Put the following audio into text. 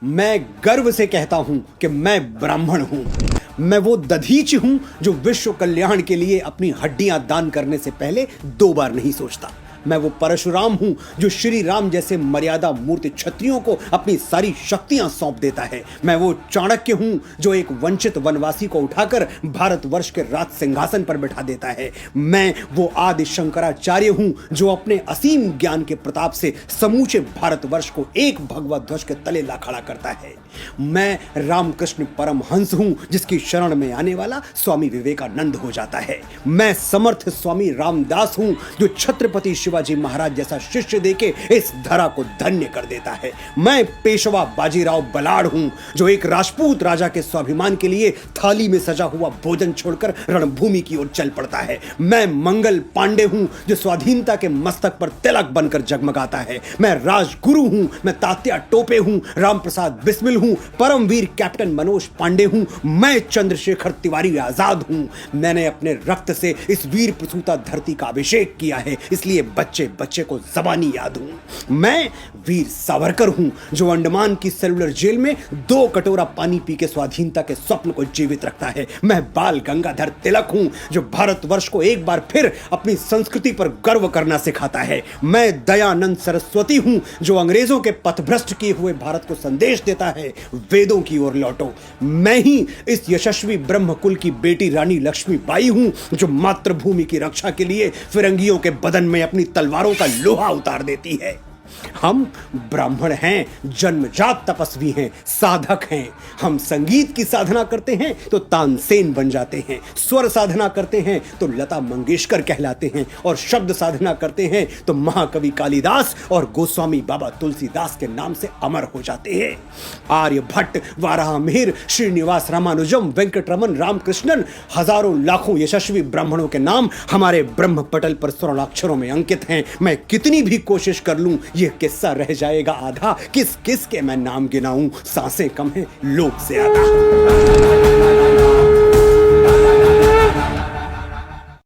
मैं गर्व से कहता हूं कि मैं ब्राह्मण हूं। मैं वो दधीच हूं जो विश्व कल्याण के लिए अपनी हड्डियां दान करने से पहले 2 बार नहीं सोचता। मैं वो परशुराम हूं जो श्री राम जैसे मर्यादा मूर्ति क्षत्रियों को अपनी सारी शक्तियां सौंप देता है। मैं वो चाणक्य हूं जो एक वंचित वनवासी को उठाकर भारतवर्ष के राज सिंहासन पर बैठा देता है। मैं वो आदि शंकराचार्य हूं जो अपने असीम ज्ञान के प्रताप से समूचे भारतवर्ष को एक भगवा ध्वज के तले ला खड़ा करता है। मैं रामकृष्ण परमहंस हूं जिसकी शरण में आने वाला स्वामी विवेकानंद हो जाता है। मैं समर्थ स्वामी रामदास हूं जो छत्रपति शिवाजी महाराज जैसा शिष्य देके इस धरा को धन्य कर देता है। मैं पेशवा बाजीराव बलाड़ हूं जो एक राजपूत राजा के स्वाभिमान के लिए थाली में सजा हुआ भोजन छोड़कर रणभूमि की ओर चल पड़ता है। मैं मंगल पांडे हूं जो स्वाधीनता के मस्तक पर तिलक बनकर जगमगाता है। मैं राजगुरु हूं, मैं तात्या टोपे हूं, रामप्रसाद बिस्मिल हूं, परमवीर कैप्टन मनोज पांडे हूं, मैं चंद्रशेखर तिवारी आजाद हूं। मैंने अपने रक्त से इस वीर प्रसूता धरती का अभिषेक किया है, इसलिए बच्चे बच्चे को जबानी याद हूं। मैं वीर सावरकर हूं जो अंडमान की सेलुलर जेल में 2 कटोरा पानी पी के स्वाधीनता के स्वप्न को जीवित रखता है। मैं बाल गंगाधर तिलक हूं जो भारतवर्ष को एक बार फिर अपनी संस्कृति पर गर्व करना सिखाता है। मैं दयानंद सरस्वती हूं जो अंग्रेजों के पथभ्रष्ट किए हुए भारत को संदेश देता है, वेदों की ओर लौटो। मैं ही इस यशस्वी ब्रह्मकुल की बेटी रानी लक्ष्मीबाई हूं जो मातृभूमि की रक्षा के लिए फिरंगियों के बदन में अपनी तलवारों का लोहा उतार देती है। हम ब्राह्मण हैं, जन्मजात तपस्वी हैं, साधक हैं। हम संगीत की साधना करते हैं तो तानसेन बन जाते हैं, स्वर साधना करते हैं तो लता मंगेशकर कहलाते हैं, और शब्द साधना करते हैं तो महाकवि कालिदास और गोस्वामी बाबा तुलसीदास के नाम से अमर हो जाते हैं। आर्यभट्ट, वाराहमिहिर, श्रीनिवास रामानुजम, वेंकटरमन, रामकृष्णन, हजारों लाखों यशस्वी ब्राह्मणों के नाम हमारे ब्रह्म पटल पर स्वर्णाक्षरों में अंकित हैं। मैं कितनी भी कोशिश कर लूं ये किस्सा रह जाएगा आधा। किस किस के मैं नाम गिनाऊं, सांसें कम है लोग ज्यादा।